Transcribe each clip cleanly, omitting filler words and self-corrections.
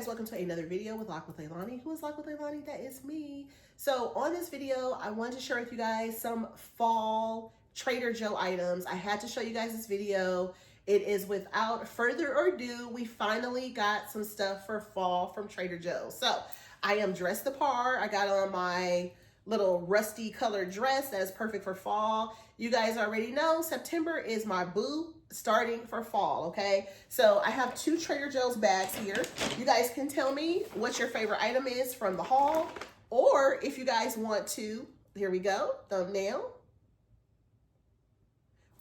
guys, welcome to another video with Lock with Leilani. Who is Lock with Leilani? That is me. So on this video, I wanted to share with you guys some fall Trader Joe items. I had to show you guys this video. It is without further ado, we finally got some stuff for fall from Trader Joe. So I am dressed the part. I got on my little rusty colored dress that is perfect for fall. You guys already know September is my boo starting for fall, okay? So I have two Trader Joe's bags here. You guys can tell me what your favorite item is from the haul, or if you guys want to, here we go, thumbnail.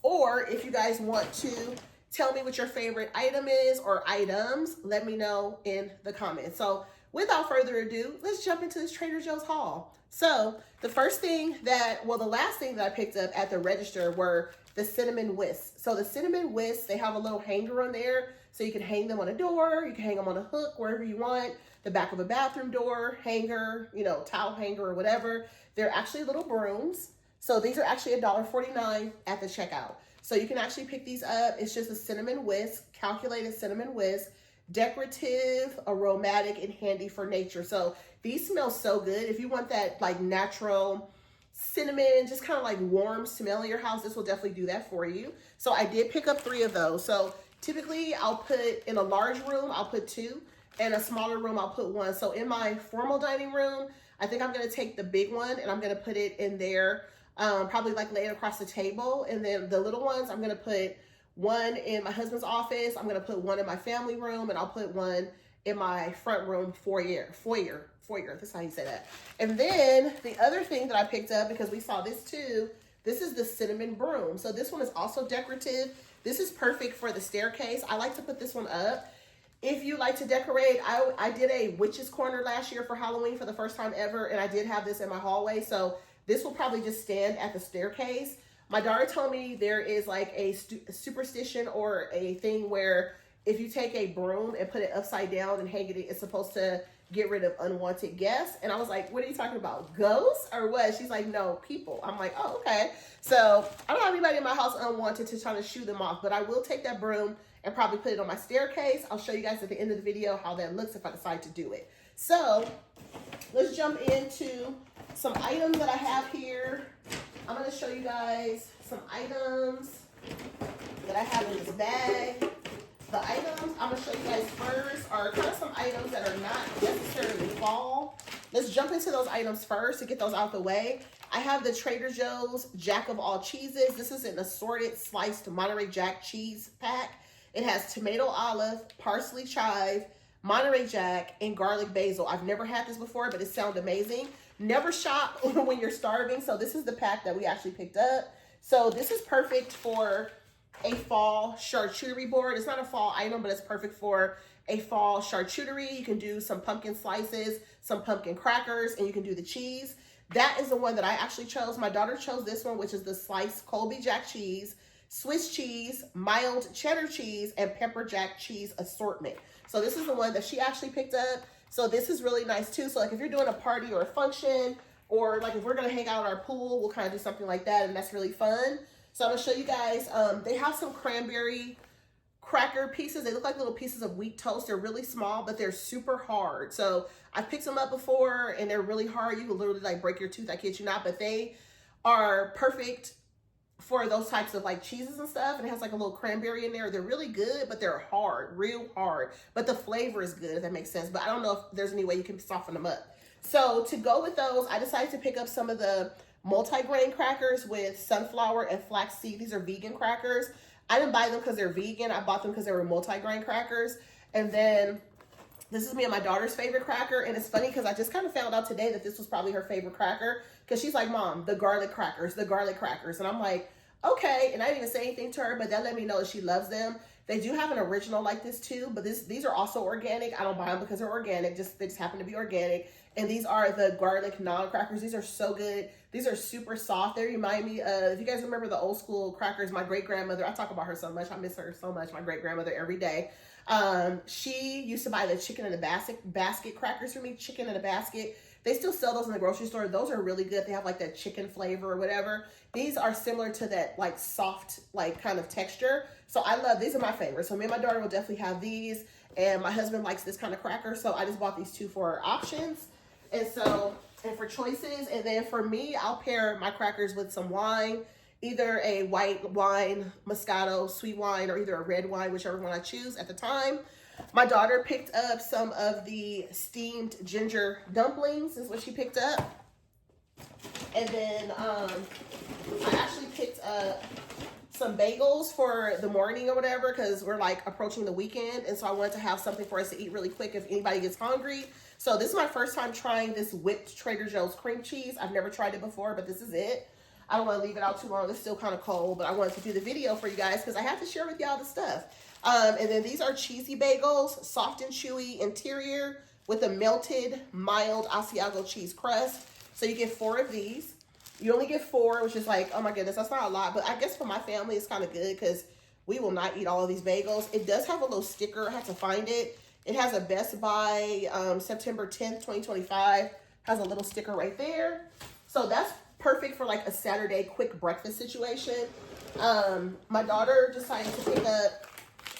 Or if you guys want to tell me what your favorite item is or items, let me know in the comments. So without further ado, let's jump into this Trader Joe's haul. So the first thing that, well, the last thing that I picked up at the register were the cinnamon whisks. So the cinnamon whisks, they have a little hanger on there, so you can hang them on a door, you can hang them on a hook, wherever you want, the back of a bathroom door, hanger, you know, towel hanger or whatever. They're actually little brooms. So these are actually $1.49 at the checkout. So you can actually pick these up. It's just a cinnamon whisk, calculated cinnamon whisk, decorative, aromatic, and handy for nature. So these smell so good. If you want that like natural cinnamon, just kind of like warm smell in your house, this will definitely do that for you. So I did pick up 3 of those. So typically I'll put in a large room, I'll put 2, and a smaller room, I'll put 1. So in my formal dining room, I think I'm gonna take the big one and I'm gonna put it in there, probably like lay it across the table. And then the little ones, I'm gonna put 1 in my husband's office, I'm gonna put 1 in my family room, and I'll put 1 in my front room foyer, that's how you say that. And then the other thing that I picked up, because we saw this too, this is the cinnamon broom. So this one is also decorative. This is perfect for the staircase. I like to put this one up. If you like to decorate, I did a witch's corner last year for Halloween for the first time ever, and I did have this in my hallway. So this will probably just stand at the staircase. My daughter told me there is like a superstition or a thing where if you take a broom and put it upside down and hang it, it's supposed to get rid of unwanted guests. And I was like, what are you talking about? Ghosts or what? She's like, no, people. I'm like, oh, okay. So I don't have anybody in my house unwanted to try to shoo them off, but I will take that broom and probably put it on my staircase. I'll show you guys at the end of the video how that looks if I decide to do it. So let's jump into some items that I have here. I'm going to show you guys some items that I have in this bag. The items I'm going to show you guys first are kind of some items that are not necessarily fall. Let's jump into those items first to get those out the way. I have the Trader Joe's Jack of All Cheeses. This is an assorted sliced Monterey Jack cheese pack. It has tomato olive, parsley chive, Monterey Jack, and garlic basil. I've never had this before, but it sounds amazing. Never shop when you're starving. So this is the pack that we actually picked up. So this is perfect for a fall charcuterie board. It's not a fall item, but it's perfect for a fall charcuterie. You can do some pumpkin slices, some pumpkin crackers, and you can do the cheese. That is the one that I actually chose. My daughter chose this one, which is the sliced Colby Jack cheese, Swiss cheese, mild cheddar cheese, and pepper jack cheese assortment. So this is the one that she actually picked up. So this is really nice too. So like if you're doing a party or a function, or like if we're gonna hang out at our pool, we'll kind of do something like that, and that's really fun. So I'm gonna show you guys, they have some cranberry cracker pieces. They look like little pieces of wheat toast. They're really small, but they're super hard. So I've picked them up before and they're really hard. You can literally like break your tooth, I kid you not, but they are perfect for those types of like cheeses and stuff. And it has like a little cranberry in there. They're really good, but they're hard, real hard. But the flavor is good, if that makes sense. But I don't know if there's any way you can soften them up. So to go with those, I decided to pick up some of the multi-grain crackers with sunflower and flaxseed. These are vegan crackers. I didn't buy them because they're vegan. I bought them because they were multi-grain crackers. And then this is me and my daughter's favorite cracker. And it's funny because I just kind of found out today that this was probably her favorite cracker, because she's like, Mom, the garlic crackers, the garlic crackers. And I'm like, okay. And I didn't even say anything to her, but that let me know that she loves them. They do have an original like this too, but these are also organic. I don't buy them because they're organic. They just happen to be organic. And these are the garlic naan crackers. These are so good. These are super soft. They remind me of, if you guys remember the old school crackers, my great grandmother, I talk about her so much. I miss her so much. My great grandmother every day. She used to buy the chicken in a basket crackers for me, chicken in a basket. They still sell those in the grocery store. Those are really good. They have like that chicken flavor or whatever. These are similar to that like soft, like kind of texture. So I love, these are my favorites. So me and my daughter will definitely have these. And my husband likes this kind of cracker, so I just bought these two for options. And so, and for choices. And then for me, I'll pair my crackers with some wine, either a white wine, Moscato, sweet wine, or either a red wine, whichever one I choose at the time. My daughter picked up some of the steamed ginger dumplings, is what she picked up. And then I actually picked up some bagels for the morning or whatever, because we're like approaching the weekend, and so I wanted to have something for us to eat really quick if anybody gets hungry. So this is my first time trying this whipped Trader Joe's cream cheese. I've never tried it before, but this is it. I don't want to leave it out too long. It's still kind of cold, but I wanted to do the video for you guys because I have to share with y'all the stuff. And then these are cheesy bagels, soft and chewy interior with a melted mild Asiago cheese crust. So you get 4 of these. You only get 4, which is like, oh my goodness, that's not a lot. But I guess for my family, it's kind of good because we will not eat all of these bagels. It does have a little sticker. I had to find it. It has a Best Buy September 10th, 2025. Has a little sticker right there. So that's perfect for like a Saturday quick breakfast situation. My daughter decided to pick up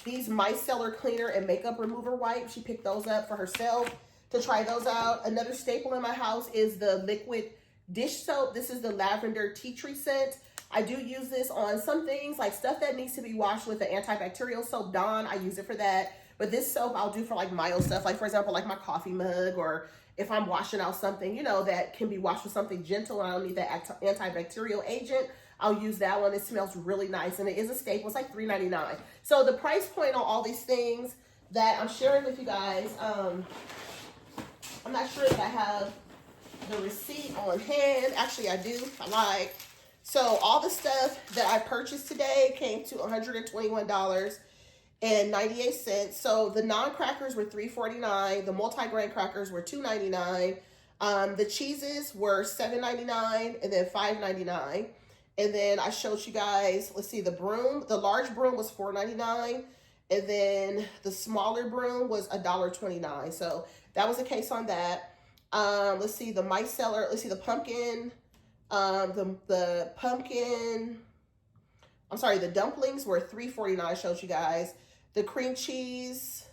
these micellar cleaner and makeup remover wipes. She picked those up for herself to try those out. Another staple in my house is the liquid dish soap. This is the lavender tea tree scent. I do use this on some things, like stuff that needs to be washed with the antibacterial soap Dawn. I use it for that. But this soap I'll do for like mild stuff, like for example, like my coffee mug, or if I'm washing out something, you know, that can be washed with something gentle and I don't need that antibacterial agent, I'll use that one. It smells really nice and it is a staple. It's like $3.99. So the price point on all these things that I'm sharing with you guys, I'm not sure if I have the receipt on hand. Actually, I do. I lied. So all the stuff that I purchased today came to $121.98. So the non-crackers were $3.49. The multi-grain crackers were $2.99. The cheeses were $7.99 and then $5.99. And then I showed you guys, let's see, the broom. The large broom was $4.99. And then the smaller broom was $1.29. So that was the case on that. Let's see, the micellar, let's see, the pumpkin, the pumpkin, I'm sorry, the dumplings were $3.49, I showed you guys. The cream cheese,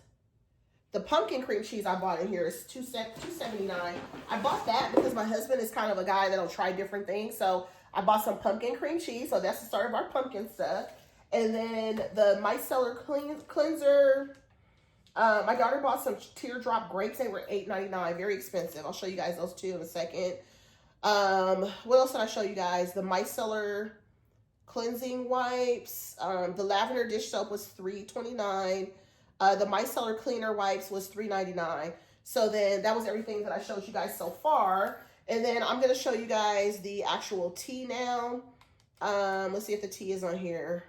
the pumpkin cream cheese I bought in here is $2.79. I bought that because my husband is kind of a guy that'll try different things. So I bought some pumpkin cream cheese. So that's the start of our pumpkin stuff. And then the micellar cleanser, my daughter bought some teardrop grapes. They were $8.99, very expensive. I'll show you guys those two in a second. What else did I show you guys? The micellar cleansing wipes. The lavender dish soap was $3.29. The micellar cleaner wipes was $3.99. So then that was everything that I showed you guys so far. And then I'm going to show you guys the actual tea now. Let's see if the tea is on here.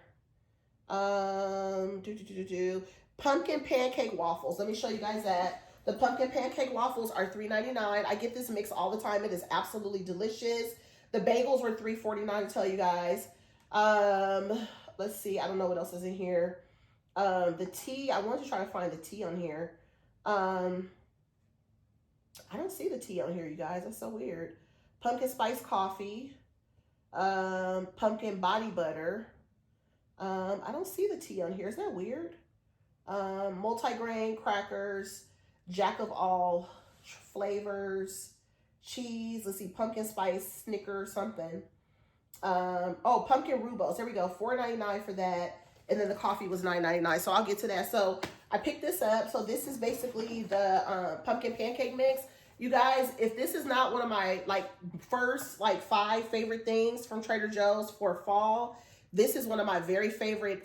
Pumpkin pancake waffles. Let me show you guys that. The pumpkin pancake waffles are $3.99. I get this mix all the time. It is absolutely delicious. The bagels were $3.49 to tell you guys. Let's see. I don't know what else is in here. The tea. I wanted to try to find the tea on here. I don't see the tea on here, you guys. That's so weird. Pumpkin spice coffee. Pumpkin body butter. I don't see the tea on here. Isn't that weird? Multigrain crackers, jack of all flavors, cheese. Let's see, pumpkin spice Snickers something. Oh, pumpkin Rubos. There we go. $4.99 for that. And then the coffee was $9.99. So I'll get to that. So I picked this up. So this is basically the pumpkin pancake mix. You guys, if this is not one of my first 5 favorite things from Trader Joe's for fall, this is one of my very favorite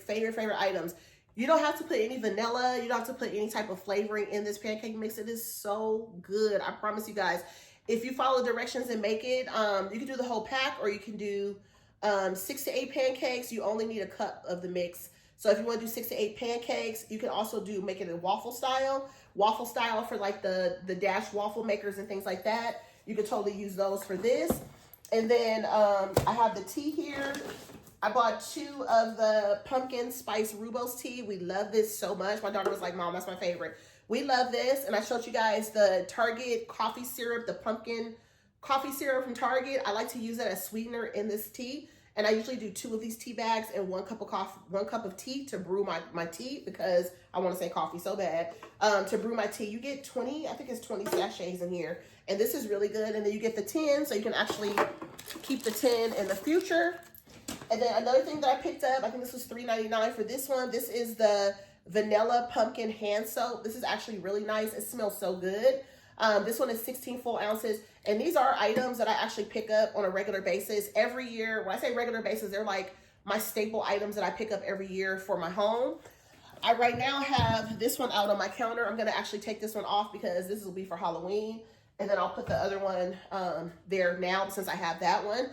items. You don't have to put any vanilla. You don't have to put any type of flavoring in this pancake mix. It is so good. I promise you guys. If you follow directions and make it, you can do the whole pack, or you can do 6 to 8 pancakes. You only need a cup of the mix. So if you want to do 6 to 8 pancakes, you can also make it in waffle style. Waffle style for like the Dash waffle makers and things like that. You could totally use those for this. And then I have the tea here. I bought 2 of the pumpkin spice Rubos tea. We love this so much. My daughter was like, Mom, that's my favorite. We love this. And I showed you guys the Target coffee syrup, the pumpkin coffee syrup from Target. I like to use that as sweetener in this tea. And I usually do 2 of these tea bags and 1 cup of coffee, 1 cup of tea to brew my tea, because I want to say coffee so bad. To brew my tea, you get 20, I think it's 20 sachets in here. And this is really good. And then you get the 10, so you can actually keep the 10 in the future. And then another thing that I picked up, I think this was $3.99 for this one. This is the vanilla pumpkin hand soap. This is actually really nice. It smells so good. This one is 16 full ounces. And these are items that I actually pick up on a regular basis every year. When I say regular basis, they're like my staple items that I pick up every year for my home. I right now have this one out on my counter. I'm going to actually take this one off because this will be for Halloween. And then I'll put the other one there now since I have that one.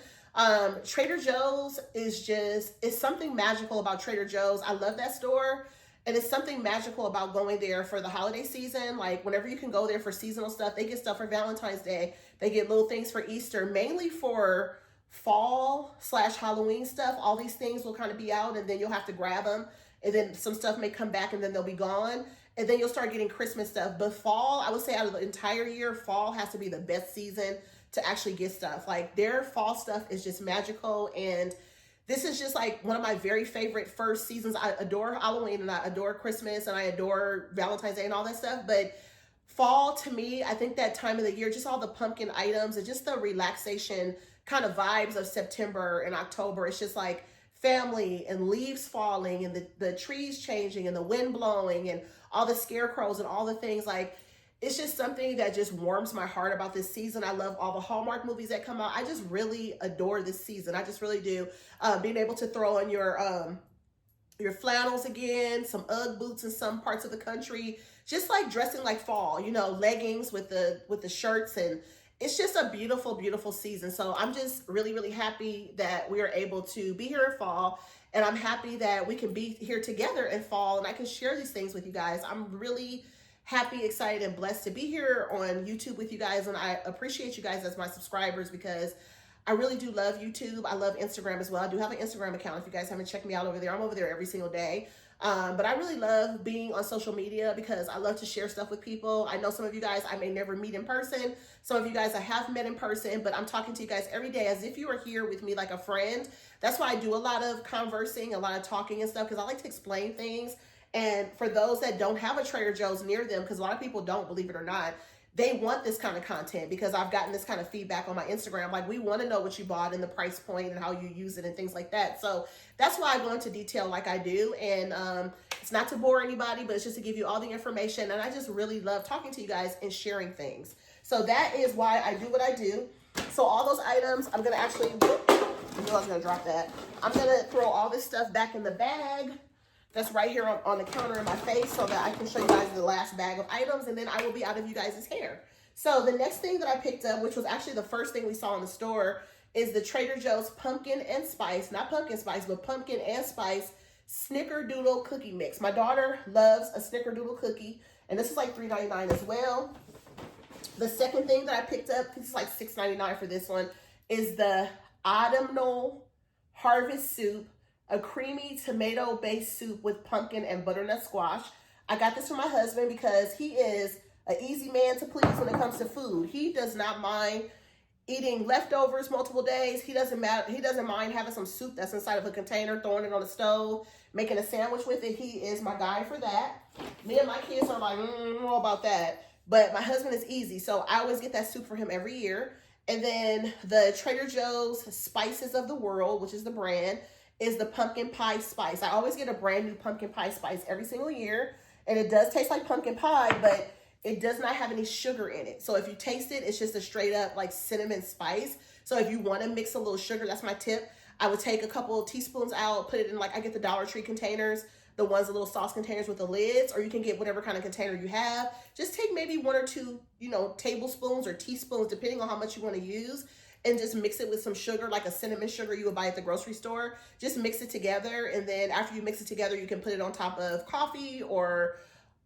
Trader Joe's is just, it's something magical about Trader Joe's. I love that store. And it's something magical about going there for the holiday season. Like whenever you can go there for seasonal stuff, they get stuff for Valentine's Day. They get little things for Easter, mainly for fall/Halloween stuff. All these things will kind of be out and then you'll have to grab them. And then some stuff may come back and then they'll be gone. And then you'll start getting Christmas stuff. But fall, I would say out of the entire year, fall has to be the best season to actually get stuff. Like their fall stuff is just magical. And this is just like one of my very favorite first seasons. I adore Halloween and I adore Christmas and I adore Valentine's Day and all that stuff. But fall to me, I think that time of the year, just all the pumpkin items and just the relaxation kind of vibes of September and October. It's just like family and leaves falling and the trees changing and the wind blowing and all the scarecrows and all the things. Like it's just something that just warms my heart about this season. I love all the Hallmark movies that come out. I just really adore this season. I just really do. Being able to throw on your flannels again, some Ugg boots in some parts of the country, just like dressing like fall, you know, leggings with the shirts, and it's just a beautiful, beautiful season. So I'm just really, really happy that we are able to be here in fall. And I'm happy that we can be here together in fall and I can share these things with you guys. I'm really happy, excited, and blessed to be here on YouTube with you guys. And I appreciate you guys as my subscribers because I really do love YouTube. I love Instagram as well. I do have an Instagram account. If you guys haven't checked me out over there, I'm over there every single day. But I really love being on social media because I love to share stuff with people. I know some of you guys I may never meet in person. Some of you guys I have met in person, but I'm talking to you guys every day as if you were here with me like a friend. That's why I do a lot of conversing, a lot of talking and stuff, because I like to explain things. And for those that don't have a Trader Joe's near them, because a lot of people don't, believe it or not, they want this kind of content because I've gotten this kind of feedback on my Instagram. Like, we want to know what you bought and the price point and how you use it and things like that. So that's why I go into detail like I do. And it's not to bore anybody, but it's just to give you all the information. And I just really love talking to you guys and sharing things. So that is why I do what I do. So all those items, I'm going to actually, I knew I was going to drop that. I'm going to throw all this stuff back in the bag that's right here on the counter in my face so that I can show you guys the last bag of items, and then I will be out of you guys' hair. So the next thing that I picked up, which was actually the first thing we saw in the store, is the Trader Joe's pumpkin and spice, not pumpkin spice, but pumpkin and spice snickerdoodle cookie mix. My daughter loves a snickerdoodle cookie, and this is like $3.99 as well. The second thing that I picked up, this is like $6.99 for this one, is the autumnal harvest soup, a creamy tomato-based soup with pumpkin and butternut squash. I got this for my husband because he is an easy man to please when it comes to food. He does not mind eating leftovers multiple days. He doesn't mind having some soup that's inside of a container, throwing it on the stove, making a sandwich with it. He is my guy for that. Me and my kids are like, I don't know about that. But my husband is easy, so I always get that soup for him every year. And then the Trader Joe's Spices of the World, which is the brand, is the pumpkin pie spice. I always get a brand new pumpkin pie spice every single year. And it does taste like pumpkin pie, but it does not have any sugar in it. So if you taste it, it's just a straight up like cinnamon spice. So if you want to mix a little sugar, that's my tip. I would take a couple of teaspoons out, put it in, like, I get the Dollar Tree containers, the ones, the little sauce containers with the lids, or you can get whatever kind of container you have. Just take maybe 1 or 2, tablespoons or teaspoons, depending on how much you want to use, and just mix it with some sugar, like a cinnamon sugar you would buy at the grocery store. Just mix it together, and then after you mix it together, you can put it on top of coffee or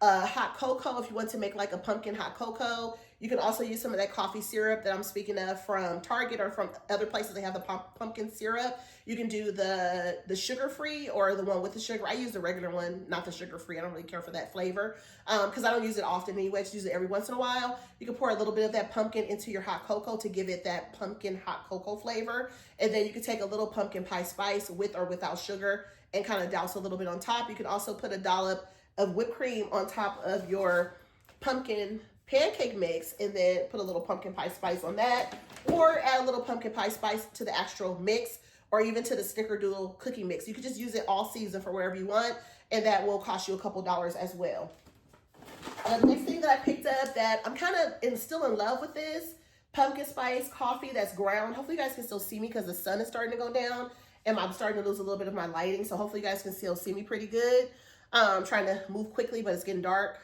hot cocoa if you want to make like a pumpkin hot cocoa. You can also use some of that coffee syrup that I'm speaking of from Target or from other places. They have the pumpkin syrup. You can do the sugar-free or the one with the sugar. I use the regular one, not the sugar-free. I don't really care for that flavor because I don't use it often anyway. I just use it every once in a while. You can pour a little bit of that pumpkin into your hot cocoa to give it that pumpkin hot cocoa flavor. And then you can take a little pumpkin pie spice with or without sugar and kind of douse a little bit on top. You can also put a dollop of whipped cream on top of your pumpkin pancake mix and then put a little pumpkin pie spice on that, or add a little pumpkin pie spice to the actual mix or even to the snickerdoodle cookie mix. You can just use it all season for wherever you want, and that will cost you a couple dollars as well. The next thing that I picked up that I'm kind of still in love with is pumpkin spice coffee that's ground. Hopefully you guys can still see me because the sun is starting to go down and I'm starting to lose a little bit of my lighting, so hopefully you guys can still see me pretty good. I'm trying to move quickly, but it's getting dark.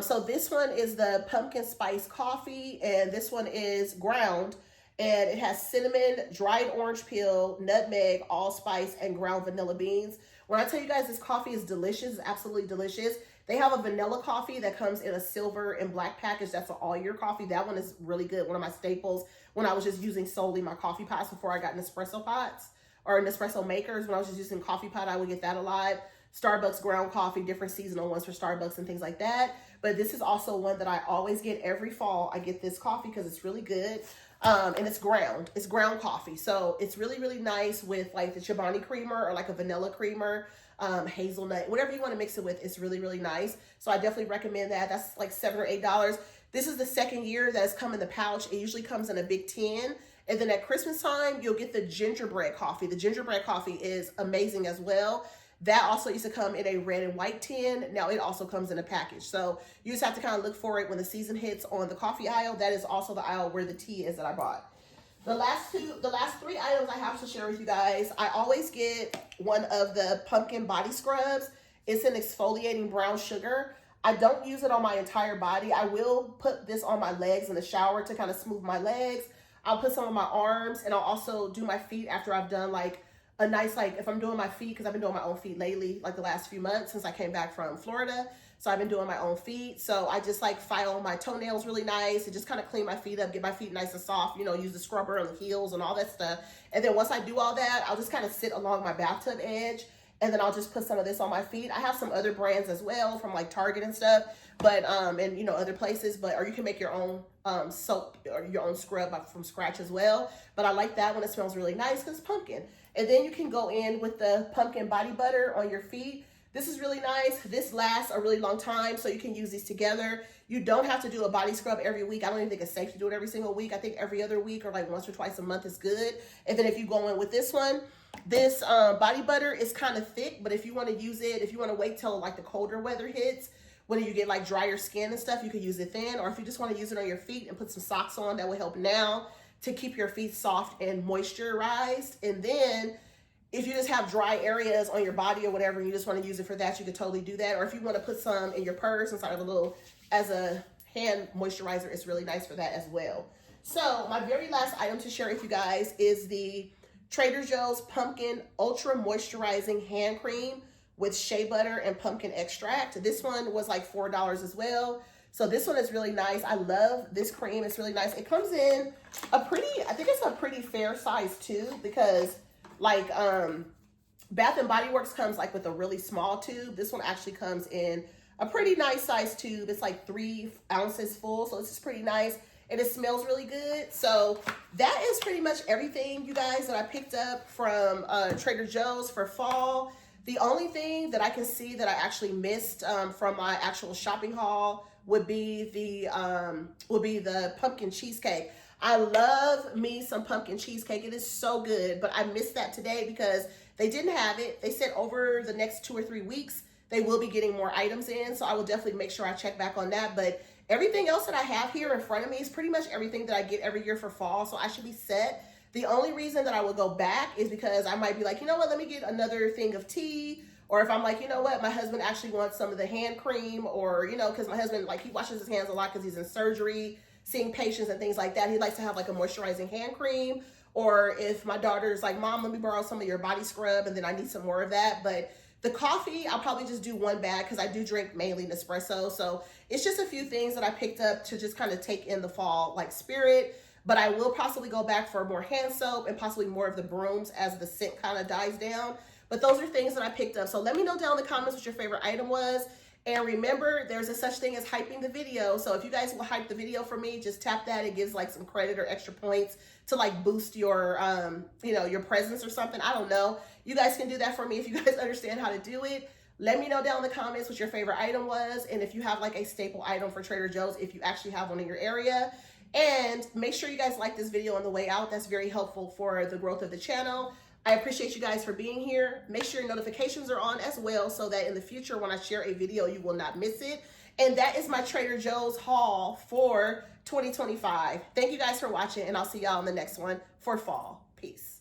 So this one is the pumpkin spice coffee, and this one is ground, and it has cinnamon, dried orange peel, nutmeg, allspice, and ground vanilla beans. When I tell you guys this coffee is delicious, it's absolutely delicious. They have a vanilla coffee that comes in a silver and black package. That's an all-year coffee. That one is really good. One of my staples when I was just using solely my coffee pots before I got Nespresso pots or Nespresso makers. When I was just using coffee pot, I would get that a lot. Starbucks ground coffee, different seasonal ones for Starbucks and things like that. But this is also one that I always get every fall. I get this coffee because it's really good. And it's ground. It's ground coffee. So it's really, really nice with like the Chobani creamer or like a vanilla creamer, hazelnut, whatever you want to mix it with. It's really, really nice. So I definitely recommend that. That's like $7 or $8. This is the second year that it's come in the pouch. It usually comes in a big tin. And then at Christmas time, you'll get the gingerbread coffee. The gingerbread coffee is amazing as well. That also used to come in a red and white tin. Now it also comes in a package. So you just have to kind of look for it when the season hits on the coffee aisle. That is also the aisle where the tea is that I bought. The last three items I have to share with you guys. I always get one of the pumpkin body scrubs. It's an exfoliating brown sugar. I don't use it on my entire body. I will put this on my legs in the shower to kind of smooth my legs. I'll put some on my arms, and I'll also do my feet after I've done like a nice, like if I'm doing my feet, because I've been doing my own feet lately, like the last few months since I came back from Florida. So I've been doing my own feet. So I just like file my toenails really nice and just kind of clean my feet up, get my feet nice and soft, you know, use the scrubber on the heels and all that stuff. And then once I do all that, I'll just kind of sit along my bathtub edge, and then I'll just put some of this on my feet. I have some other brands as well from like Target and stuff, but and you know, other places, but or you can make your own soap or your own scrub from scratch as well. But I like that one. It smells really nice because it's pumpkin. And then you can go in with the pumpkin body butter on your feet. This is really nice. This lasts a really long time, so you can use these together. You don't have to do a body scrub every week. I don't even think it's safe to do it every single week. I think every other week or like once or twice a month is good. And then if you go in with this one, this body butter is kind of thick, but if you want to use it, if you want to wait till like the colder weather hits, when you get like drier skin and stuff, you could use it then. Or if you just want to use it on your feet and put some socks on, that will help now to keep your feet soft and moisturized. And then if you just have dry areas on your body or whatever, and you just want to use it for that, you could totally do that. Or if you want to put some in your purse inside of a little, as a hand moisturizer, it's really nice for that as well. So my very last item to share with you guys is the Trader Joe's Pumpkin Ultra Moisturizing Hand Cream with shea butter and pumpkin extract. This one was like $4 as well. So this one is really nice. I love this cream. It's really nice. It comes in a pretty, I think it's a pretty fair size too, because like Bath and Body Works comes like with a really small tube. This one actually comes in a pretty nice size tube. It's like 3 ounces full, so it's just pretty nice. And it smells really good. So that is pretty much everything, you guys, that I picked up from Trader Joe's for fall. The only thing that I can see that I actually missed from my actual shopping haul would be the pumpkin cheesecake. I love me some pumpkin cheesecake. It is so good, but I missed that today because they didn't have it. They said over the next 2 or 3 weeks, they will be getting more items in. So I will definitely make sure I check back on that. But everything else that I have here in front of me is pretty much everything that I get every year for fall. So I should be set. The only reason that I would go back is because I might be like, you know what, let me get another thing of tea. Or if I'm like, you know what, my husband actually wants some of the hand cream, or, you know, because my husband, like, he washes his hands a lot because he's in surgery, seeing patients and things like that. He likes to have like a moisturizing hand cream. Or if my daughter's like, Mom, let me borrow some of your body scrub, and then I need some more of that. But The coffee, I'll probably just do one bag because I do drink mainly Nespresso. So it's just a few things that I picked up to just kind of take in the fall like spirit. But I will possibly go back for more hand soap and possibly more of the brooms as the scent kind of dies down. But those are things that I picked up. So let me know down in the comments what your favorite item was. And remember, there's a such thing as hyping the video. So if you guys will hype the video for me, just tap that. It gives like some credit or extra points to like boost your, you know, your presence or something. I don't know. You guys can do that for me if you guys understand how to do it. Let me know down in the comments what your favorite item was. And if you have like a staple item for Trader Joe's, if you actually have one in your area. And make sure you guys like this video on the way out. That's very helpful for the growth of the channel. I appreciate you guys for being here. Make sure your notifications are on as well so that in the future when I share a video, you will not miss it. And that is my Trader Joe's haul for 2025. Thank you guys for watching, and I'll see y'all in the next one for fall. Peace.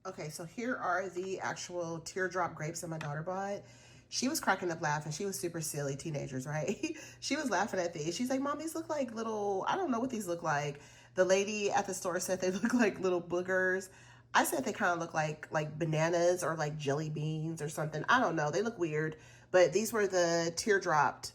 Okay, so here are the actual teardrop grapes that my daughter bought. She was cracking up laughing. She was super silly, teenagers, right? She was laughing at these. She's like, Mom, these look like little, I don't know what these look like. The lady at the store said they look like little boogers. I said they kind of look like bananas or like jelly beans or something. I don't know. They look weird. But these were the teardropped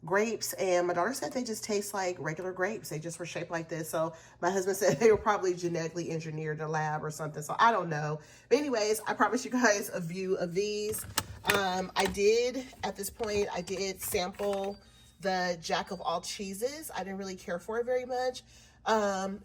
grapes. And my daughter said they just taste like regular grapes. They just were shaped like this. So my husband said they were probably genetically engineered in a lab or something. So I don't know. But anyways, I promised you guys a view of these. At this point, I did sample the Jack of all cheeses. I didn't really care for it very much.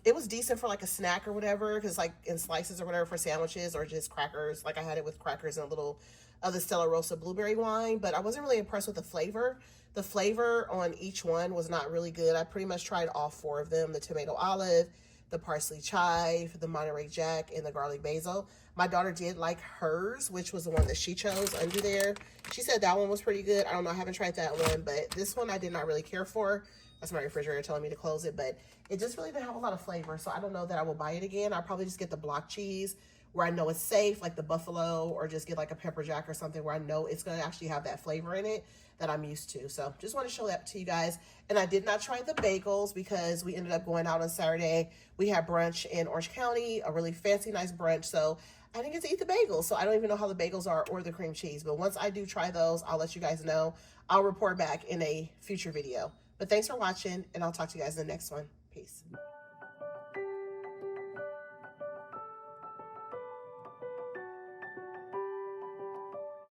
It was decent for like a snack or whatever, because like in slices or whatever for sandwiches or just crackers. Like I had it with crackers and a little of the Stella Rosa blueberry wine, but I wasn't really impressed with the flavor. The flavor on each one was not really good. I pretty much tried all 4 of them: the tomato olive, the parsley chive, the Monterey Jack, and the garlic basil. My daughter did like hers, which was the one that she chose under there. She said that one was pretty good. I don't know, I haven't tried that one, but this one I did not really care for. That's my refrigerator telling me to close it, but it just really didn't have a lot of flavor, so I don't know that I will buy it again. I'll probably just get the block cheese where I know it's safe, like the buffalo, or just get like a pepper jack or something where I know it's going to actually have that flavor in it that I'm used to. So just want to show that to you guys. And I did not try the bagels because we ended up going out on Saturday. We had brunch in Orange County, a really fancy, nice brunch. So I didn't get to eat the bagels. So I don't even know how the bagels are or the cream cheese. But once I do try those, I'll let you guys know. I'll report back in a future video. But thanks for watching, and I'll talk to you guys in the next one. Peace.